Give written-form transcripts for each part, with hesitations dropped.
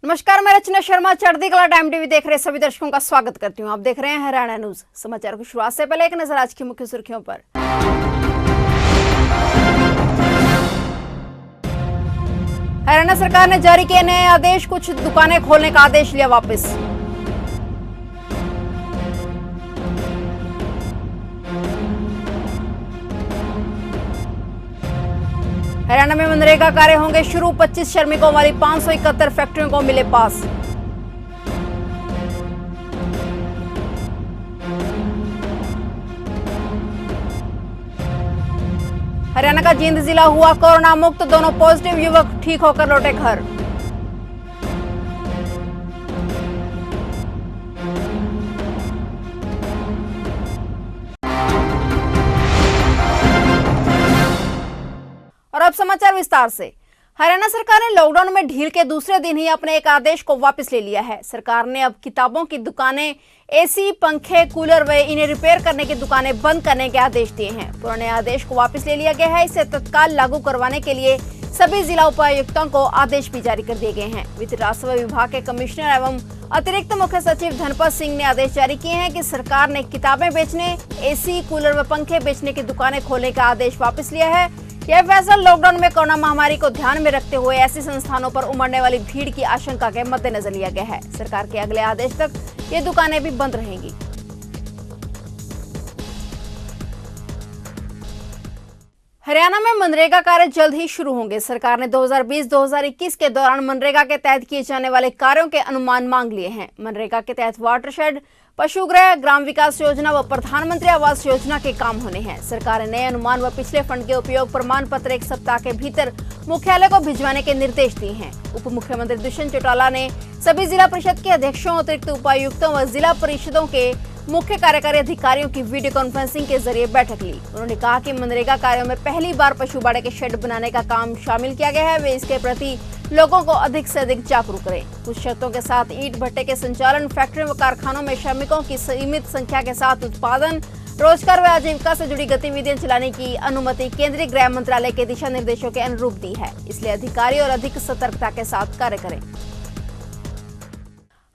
नमस्कार, मैं रचना शर्मा चढ़ती कला टाइम टीवी देख रहे सभी दर्शकों का स्वागत करती हूं। आप देख रहे हैं हरियाणा न्यूज। समाचार की शुरुआत से पहले एक नजर आज की मुख्य सुर्खियों पर। हरियाणा सरकार ने जारी किए नए आदेश, कुछ दुकानें खोलने का आदेश लिया वापस। हरियाणा में मनरेगा कार्य होंगे शुरू, 25 श्रमिकों वाली 571 फैक्ट्रियों को मिले पास। हरियाणा का जींद जिला हुआ कोरोना मुक्त, दोनों पॉजिटिव युवक ठीक होकर लौटे घर। और अब समाचार विस्तार से। हरियाणा सरकार ने लॉकडाउन में ढील के दूसरे दिन ही अपने एक आदेश को वापस ले लिया है। सरकार ने अब किताबों की दुकानें, एसी, पंखे, कूलर व इन्हें रिपेयर करने की दुकानें बंद करने के आदेश दिए हैं। पुराने आदेश को वापस ले लिया गया है। इसे तत्काल लागू करवाने के लिए सभी जिला उपायुक्तों को आदेश भी जारी कर दिए गए हैं। वित्त राजस्व विभाग के कमिश्नर एवं अतिरिक्त मुख्य सचिव धनपत सिंह ने आदेश जारी किए हैं कि सरकार ने किताबें बेचने, एसी, कूलर व पंखे बेचने की दुकानें खोलने का आदेश वापस लिया है। यह फैसला लॉकडाउन में कोरोना महामारी को ध्यान में रखते हुए ऐसे संस्थानों पर उमड़ने वाली भीड़ की आशंका के मद्देनजर लिया गया है। सरकार के अगले आदेश तक ये दुकानें भी बंद रहेंगी। हरियाणा में मनरेगा कार्य जल्द ही शुरू होंगे। सरकार ने 2020-2021 के दौरान मनरेगा के तहत किए जाने वाले कार्यों के अनुमान मांग लिए हैं। मनरेगा के तहत वाटरशेड, पशुगृह, ग्राम विकास योजना व प्रधानमंत्री आवास योजना के काम होने हैं। सरकार ने नए अनुमान व पिछले फंड के उपयोग प्रमाण पत्र 1 सप्ताह के भीतर मुख्यालय को भिजवाने के निर्देश दिए हैं। उप मुख्यमंत्री दुष्यंत चौटाला ने सभी जिला परिषद के अध्यक्षों, अतिरिक्त उपायुक्तों व जिला परिषदों के मुख्य कार्यकारी अधिकारियों की वीडियो कॉन्फ्रेंसिंग के जरिए बैठक ली। उन्होंने कहा कि मनरेगा कार्यों में पहली बार पशुबाड़े के शेड बनाने का काम शामिल किया गया है। वे इसके प्रति लोगों को अधिक से अधिक जागरूक करें। कुछ शर्तों के साथ ईंट भट्टे के संचालन, फैक्ट्रियों व कारखानों में श्रमिकों की सीमित संख्या के साथ उत्पादन, रोजगार व आजीविका से जुड़ी गतिविधियां चलाने की अनुमति केंद्रीय गृह मंत्रालय के दिशा निर्देशों के अनुरूप दी है। इसलिए अधिकारी और अधिक सतर्कता के साथ कार्य करें।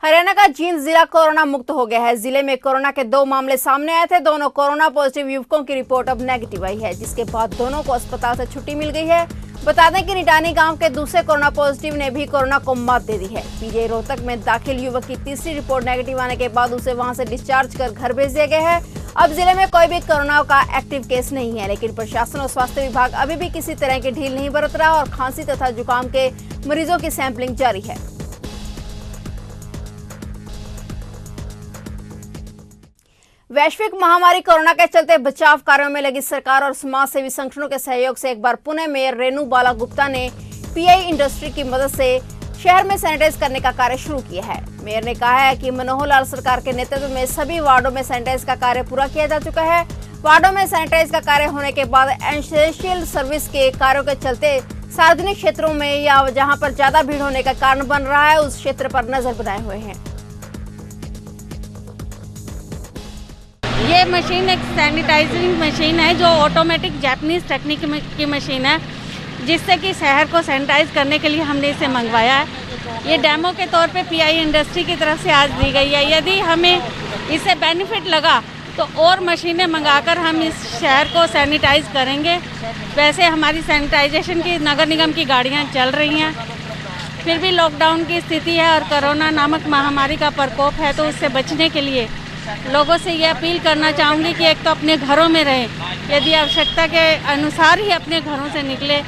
हरियाणा का जींद जिला कोरोना मुक्त हो गया है। जिले में कोरोना के 2 मामले सामने आए थे। दोनों कोरोना पॉजिटिव युवकों की रिपोर्ट अब नेगेटिव आई है, जिसके बाद दोनों को अस्पताल से छुट्टी मिल गई है। बता दें कि निटानी गांव के दूसरे कोरोना पॉजिटिव ने भी कोरोना को मात दे दी है। पीजीआई रोहतक में दाखिल युवक की तीसरी रिपोर्ट नेगेटिव आने के बाद उसे वहां से डिस्चार्ज कर घर भेज दिया गया है। अब जिले में कोई भी कोरोना का एक्टिव केस नहीं है, लेकिन प्रशासन और स्वास्थ्य विभाग अभी भी किसी तरह की ढील नहीं बरत रहा और खांसी तथा जुकाम के मरीजों की सैंपलिंग जारी है। वैश्विक महामारी कोरोना के चलते बचाव कार्यों में लगी सरकार और समाज सेवी संगठनों के सहयोग से एक बार पुणे मेयर रेणु बाला गुप्ता ने पीआई इंडस्ट्री की मदद से शहर में सैनिटाइज करने का कार्य शुरू किया है। मेयर ने कहा है कि मनोहर लाल सरकार के नेतृत्व में सभी वार्डों में सैनिटाइज का कार्य पूरा किया जा चुका है। वार्डों में सैनिटाइज का कार्य होने के बाद एसेंशियल सर्विस के कार्यों के चलते सार्वजनिक क्षेत्रों में या जहाँ पर ज्यादा भीड़ होने का कारण बन रहा है, उस क्षेत्र पर नजर बनाए हुए हैं। ये मशीन एक सैनिटाइजिंग मशीन है जो ऑटोमेटिक जापानीज टेक्निक की मशीन है, जिससे कि शहर को सैनिटाइज करने के लिए हमने इसे मंगवाया है। ये डेमो के तौर पे पीआई इंडस्ट्री की तरफ से आज दी गई है। यदि हमें इससे बेनिफिट लगा तो और मशीनें मंगाकर हम इस शहर को सैनिटाइज करेंगे। वैसे हमारी सैनिटाइजेशन की नगर निगम की गाड़ियाँ चल रही हैं, फिर भी लॉकडाउन की स्थिति है और कोरोना नामक महामारी का प्रकोप है, तो उससे बचने के लिए लोगों से ये अपील करना चाहूँगी कि एक तो अपने घरों में रहें, यदि आवश्यकता के अनुसार ही अपने घरों से निकले।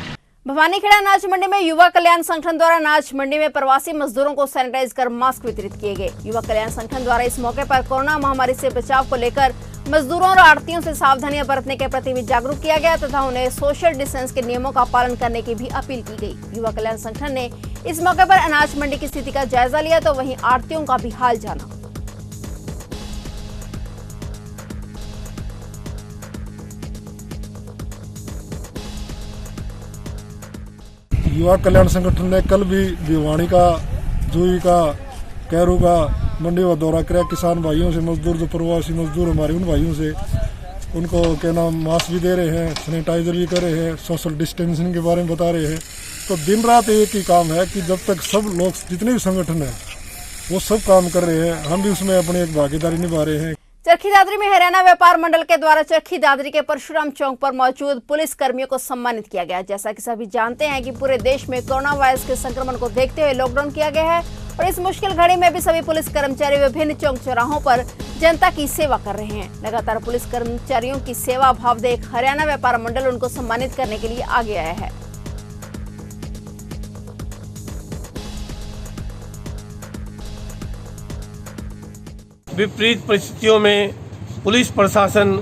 भवानीखेड़ा अनाज मंडी में युवा कल्याण संगठन द्वारा अनाज मंडी में प्रवासी मजदूरों को सैनिटाइज कर मास्क वितरित किए गए। युवा कल्याण संगठन द्वारा इस मौके पर कोरोना महामारी से बचाव को लेकर मजदूरों और आड़तियों से सावधानियां बरतने के प्रति भी जागरूक किया गया तथा उन्हें सोशल डिस्टेंस के नियमों का पालन करने की भी अपील की गई। युवा कल्याण संगठन ने इस मौके पर अनाज मंडी की स्थिति का जायजा लिया तो वहीं आड़तियों का भी हाल जाना। युवा कल्याण संगठन ने कल भी भिवानी का, जूही का, कैरू का मंडी का दौरा किया। किसान भाइयों से, मजदूर जो प्रवासी मजदूर हमारे, उन भाइयों से उनको क्या नाम मास्क भी दे रहे हैं, सैनिटाइजर भी कर रहे हैं, सोशल डिस्टेंसिंग के बारे में बता रहे हैं। तो दिन रात एक ही काम है कि जब तक सब लोग जितने भी संगठन है वो सब काम कर रहे हैं, हम भी उसमें अपनी एक भागीदारी निभा रहे हैं। चरखी दादरी में हरियाणा व्यापार मंडल के द्वारा चरखी दादरी के परशुराम चौक पर मौजूद पुलिस कर्मियों को सम्मानित किया गया। जैसा कि सभी जानते हैं कि पूरे देश में कोरोना वायरस के संक्रमण को देखते हुए लॉकडाउन किया गया है और इस मुश्किल घड़ी में भी सभी पुलिस कर्मचारी विभिन्न चौक चौराहों पर जनता की सेवा कर रहे हैं। लगातार पुलिस कर्मचारियों की सेवा भाव देख हरियाणा व्यापार मंडल उनको सम्मानित करने के लिए आगे आया है। विपरीत परिस्थितियों में पुलिस प्रशासन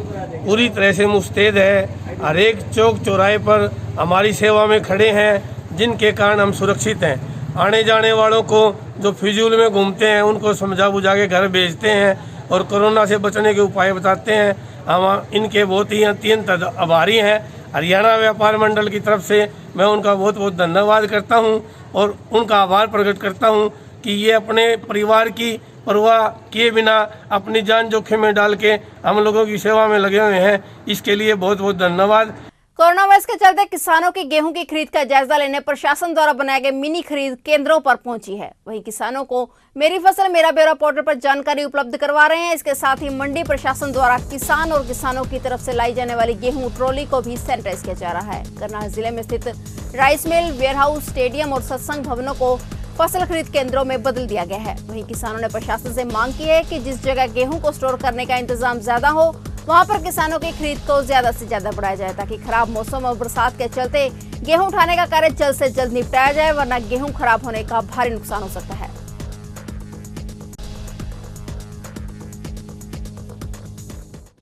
पूरी तरह से मुस्तैद है। हर एक चौक चौराहे पर हमारी सेवा में खड़े हैं, जिनके कारण हम सुरक्षित हैं। आने जाने वालों को जो फिजूल में घूमते हैं उनको समझा बुझा के घर भेजते हैं और कोरोना से बचने के उपाय बताते हैं। हम इनके बहुत ही अत्यंत आभारी हैं। हरियाणा व्यापार मंडल की तरफ से मैं उनका बहुत बहुत धन्यवाद करता हूं और उनका आभार प्रकट करता हूं कि ये अपने परिवार की परवाह किए बिना अपनी जान जोखिम में डाल के हम लोगों की सेवा में लगे हुए हैं। इसके लिए बहुत बहुत धन्यवाद। कोरोना वायरस के चलते किसानों की गेहूं की खरीद का जायजा लेने प्रशासन द्वारा बनाए गए मिनी खरीद केंद्रों पर पहुंची है। वहीं किसानों को मेरी फसल मेरा ब्यौरा पोर्टल पर जानकारी उपलब्ध करवा रहे हैं। इसके साथ ही मंडी प्रशासन द्वारा किसान और किसानों की तरफ से लाई जाने वाली गेहूं ट्रॉली को भी सैनिटाइज किया जा रहा है। करनाल जिले में स्थित राइस मिल, वेयरहाउस, स्टेडियम और सत्संग भवनों को फसल खरीद केंद्रों में बदल दिया गया है। वहीं किसानों ने प्रशासन से मांग की है कि जिस जगह गेहूं को स्टोर करने का इंतजाम ज्यादा हो वहां पर किसानों की खरीद को ज्यादा से ज्यादा बढ़ाया जाए, ताकि खराब मौसम और बरसात के चलते गेहूं उठाने का कार्य जल्द से जल्द निपटाया जाए, वरना गेहूं खराब होने का भारी नुकसान हो सकता है।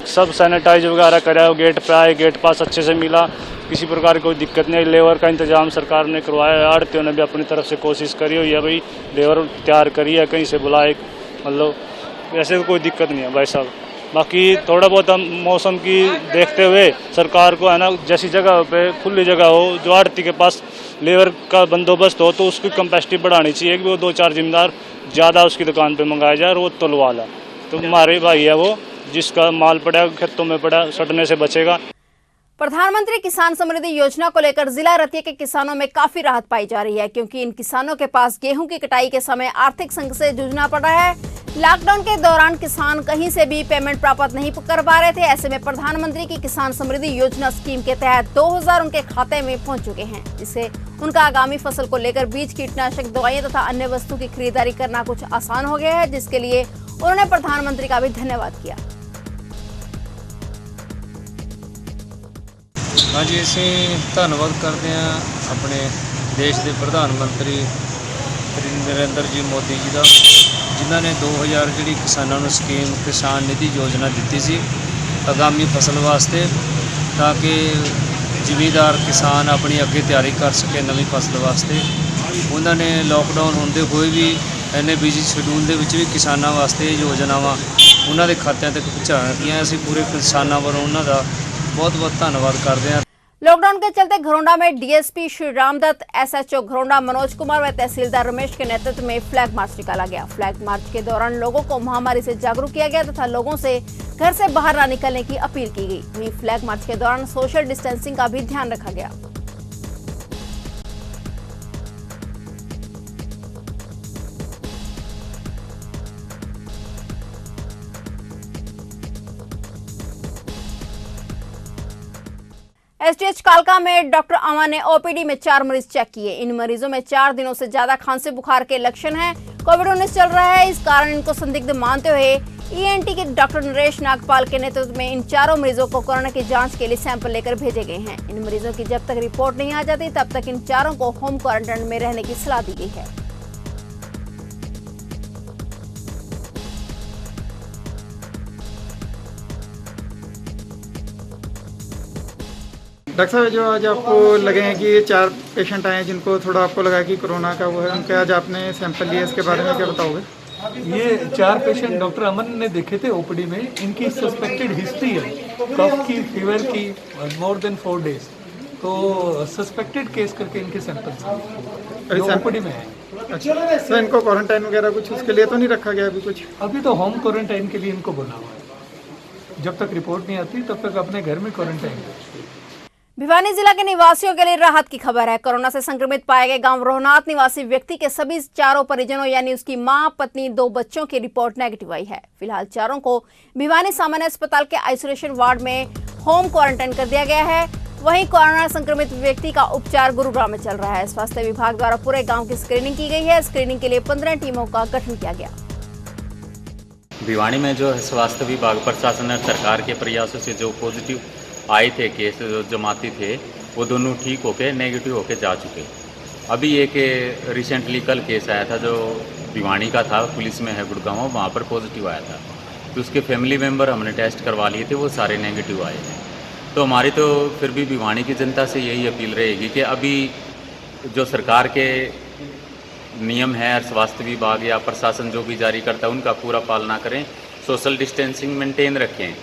सब सैनिटाइज वगैरह करा, गेट पे आए, गेट पास अच्छे से मिला, किसी प्रकार की कोई दिक्कत नहीं। लेबर का इंतजाम सरकार ने करवाया। आड़तियों ने भी अपनी तरफ से कोशिश करी हुई है, भाई लेबर तैयार करी है, कहीं से बुलाए, मतलब ऐसे कोई दिक्कत नहीं है भाई साहब। बाकी थोड़ा बहुत हम मौसम की देखते हुए सरकार को है ना, जैसी जगह पे खुली जगह हो, जो आड़ती के पास लेबर का बंदोबस्त हो, तो उसकी कैपेसिटी बढ़ानी चाहिए कि वो 2-4 जिम्मेदार ज़्यादा उसकी दुकान पे मंगाया जाए और वो तोलवा ला। तो हमारे भाई है वो, जिसका माल पड़ा खेतों में पड़ा सड़ने से बचेगा। प्रधानमंत्री किसान समृद्धि योजना को लेकर जिला रतिया के किसानों में काफी राहत पाई जा रही है, क्योंकि इन किसानों के पास गेहूं की कटाई के समय आर्थिक संकट से जूझना पड़ रहा है। लॉकडाउन के दौरान किसान कहीं से भी पेमेंट प्राप्त नहीं कर पा रहे थे। ऐसे में प्रधानमंत्री की किसान समृद्धि योजना स्कीम के तहत 2000 उनके खाते में पहुंच चुके हैं, जिससे उनका आगामी फसल को लेकर बीज, कीटनाशक, दवाइयां तथा अन्य वस्तु की खरीदारी करना कुछ आसान हो गया है, जिसके लिए उन्होंने प्रधानमंत्री का भी धन्यवाद किया। हाँ जी, ਅਸੀਂ ਧੰਨਵਾਦ ਕਰਦੇ ਹਾਂ ਆਪਣੇ ਦੇਸ਼ ਦੇ ਪ੍ਰਧਾਨ ਮੰਤਰੀ ਨਰਿੰਦਰ ਜੀ ਮੋਦੀ ਜੀ ਦਾ, ਜਿਨ੍ਹਾਂ ਨੇ 2000 ਜਿਹੜੀ ਕਿਸਾਨਾਂ ਨੂੰ ਸਕੀਮ ਕਿਸਾਨ ਨਿਧੀ ਯੋਜਨਾ ਦਿੱਤੀ ਸੀ ਆਗਾਮੀ ਫਸਲ ਵਾਸਤੇ, ਤਾਂ ਕਿ ਜ਼ਿਮੀਂਦਾਰ ਕਿਸਾਨ ਆਪਣੀ ਅੱਗੇ ਤਿਆਰੀ ਕਰ ਸਕੇ ਨਵੀਂ ਫਸਲ ਵਾਸਤੇ। ਉਹਨਾਂ ਨੇ ਲੋਕਡਾਊਨ ਹੁੰਦੇ ਹੋਏ ਵੀ ਇੰਨੇ ਬਿਜ਼ੀ ਸ਼ਡਿਊਲ ਦੇ ਵਿੱਚ ਵੀ ਕਿਸਾਨਾਂ ਵਾਸਤੇ ਇਹ ਯੋਜਨਾਵਾਂ ਉਹਨਾਂ ਦੇ ਖਾਤਿਆਂ ਤੱਕ ਪਹੁੰਚਾਈਆਂ। ਅਸੀਂ ਪੂਰੇ किसानों ਵੱਲੋਂ ਉਹਨਾਂ ਦਾ बहुत बहुत धन्यवाद करते हैं। लॉकडाउन के चलते घरोंडा में डीएसपी श्री रामदत्त, एसएचओ घरोंडा मनोज कुमार व तहसीलदार रमेश के नेतृत्व में फ्लैग मार्च निकाला गया। फ्लैग मार्च के दौरान लोगों को महामारी से जागरूक किया गया तथा लोगों से घर से बाहर न निकलने की अपील की गई। वहीं फ्लैग मार्च के दौरान सोशल डिस्टेंसिंग का भी ध्यान रखा गया। एसटीएच कालका में डॉक्टर अमा ने ओपीडी में 4 मरीज चेक किए। इन मरीजों में 4 दिनों से ज्यादा खांसी बुखार के लक्षण हैं। कोविड-19 चल रहा है, इस कारण इनको संदिग्ध मानते हुए ईएनटी के डॉक्टर नरेश नागपाल के नेतृत्व में इन 4 मरीजों को कोरोना की जांच के लिए सैंपल लेकर भेजे गए हैं। इन मरीजों की जब तक रिपोर्ट नहीं आ जाती तब तक इन 4 को होम क्वारंटाइन में रहने की सलाह दी गई है। डॉक्टर साहब, जो आज आपको लगे हैं कि ये 4 पेशेंट आए हैं जिनको थोड़ा आपको लगा कि कोरोना का वो है, उनके आज आपने सैंपल लिए, इसके बारे में क्या बताओगे? ये 4 पेशेंट डॉक्टर अमन ने देखे थे ओपीडी में। इनकी सस्पेक्टेड हिस्ट्री है कफ की, फीवर की, मोर देन 4 डेज, तो सस्पेक्टेड केस करके इनके सैंपल ओपीडी में है। अच्छा, तो इनको क्वारंटाइन वगैरह कुछ उसके लिए तो नहीं रखा गया अभी कुछ? अभी तो होम क्वारंटाइन के लिए इनको बोला हुआ है, जब तक रिपोर्ट नहीं आती तब तक अपने घर में क्वारंटाइन। भिवानी जिला के निवासियों के लिए राहत की खबर है। कोरोना से संक्रमित पाए गए गांव रोहनाथ निवासी व्यक्ति के सभी चारों परिजनों यानी उसकी मां, पत्नी, 2 बच्चों की रिपोर्ट नेगेटिव आई है। फिलहाल चारों को भिवानी सामान्य अस्पताल के आइसोलेशन वार्ड में होम क्वारंटाइन कर दिया गया है। वहीं कोरोना संक्रमित व्यक्ति का उपचार गुरुग्राम में चल रहा है। स्वास्थ्य विभाग द्वारा पूरे गाँव की स्क्रीनिंग की गई है। स्क्रीनिंग के लिए 15 टीमों का गठन किया गया। भिवानी में जो स्वास्थ्य विभाग प्रशासन और सरकार के प्रयासों से जो पॉजिटिव आए थे केस, जो जमाती थे, वो दोनों ठीक होके नेगेटिव होके जा चुके। अभी एक रिसेंटली कल केस आया था जो भिवानी का था, पुलिस में है गुड़गांव, वहाँ पर पॉजिटिव आया था। तो उसके फैमिली मेंबर हमने टेस्ट करवा लिए थे, वो सारे नेगेटिव आए थे। तो हमारी तो फिर भी भिवानी की जनता से यही अपील रहेगी कि अभी जो सरकार के नियम है, स्वास्थ्य विभाग या प्रशासन जो भी जारी करता है, उनका पूरा पालना करें, सोशल डिस्टेंसिंग मेंटेन रखें।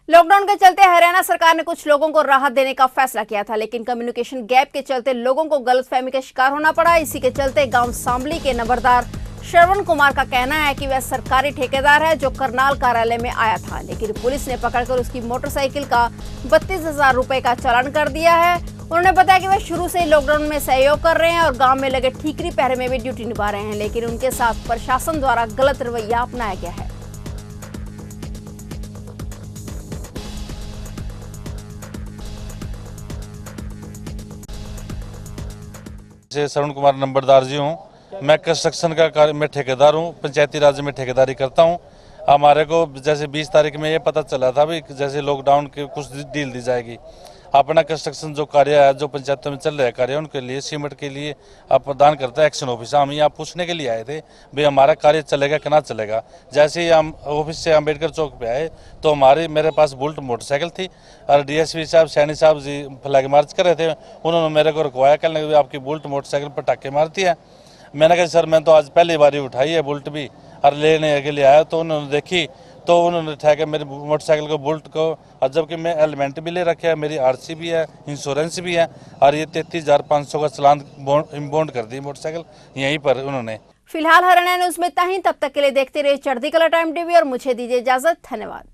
लॉकडाउन के चलते हरियाणा सरकार ने कुछ लोगों को राहत देने का फैसला किया था, लेकिन कम्युनिकेशन गैप के चलते लोगों को गलतफहमी का शिकार होना पड़ा। इसी के चलते गांव सांबली के नंबरदार श्रवण कुमार का कहना है कि वह सरकारी ठेकेदार है जो करनाल कार्यालय में आया था, लेकिन पुलिस ने पकड़कर उसकी मोटरसाइकिल का 32,000 रुपए का चालान कर दिया है। उन्होंने बताया कि वह शुरू से ही लॉकडाउन में सहयोग कर रहे हैं और गांव में लगे ठीकरी पहरे में भी ड्यूटी निभा रहे हैं, लेकिन उनके साथ प्रशासन द्वारा गलत रवैया अपनाया गया है। श्रवण कुमार नंबरदार जी हूँ। मैं कंस्ट्रक्शन का कार्य में ठेकेदार हूँ, पंचायती राज में ठेकेदारी करता हूँ। हमारे को जैसे 20 तारीख में ये पता चला था भी जैसे लॉकडाउन के कुछ डील दी जाएगी। अपना कंस्ट्रक्शन जो कार्य है, जो पंचायतों में चल रहा है कार्य, उनके लिए सीमेंट के लिए आप प्रदान करता है एक्शन ऑफिस। हम यहाँ पूछने के लिए आए थे भाई हमारा कार्य चलेगा कि ना चलेगा। जैसे ही हम ऑफिस से अम्बेडकर चौक पे आए तो मेरे पास बुलेट मोटरसाइकिल थी और डीएसपी साहब, सैनी साहब जी फ्लैग मार्च कर रहे थे। उन्होंने मेरे को रुकवाया, कहने लगे आपकी बुलेट मोटरसाइकिल पर टाके मारती है। मैंने कहा सर मैं तो आज पहली बार ही उठाई है बुलेट भी, और लेने के लिए आया। तो उन्होंने देखी तो उन्होंने ठहके मेरी मोटरसाइकिल को, बुलेट को, और जबकि मैं हेलमेट भी ले रखे है, मेरी आरसी भी है, इंश्योरेंस भी है, और ये 33,500 का चालान बॉन्ड कर दी मोटरसाइकिल यहीं पर उन्होंने। फिलहाल हरियाणा न्यूज में इतना ही। तब तक के लिए देखते रहिए चढ़ती कला टाइम टीवी और मुझे दीजिए इजाजत। धन्यवाद।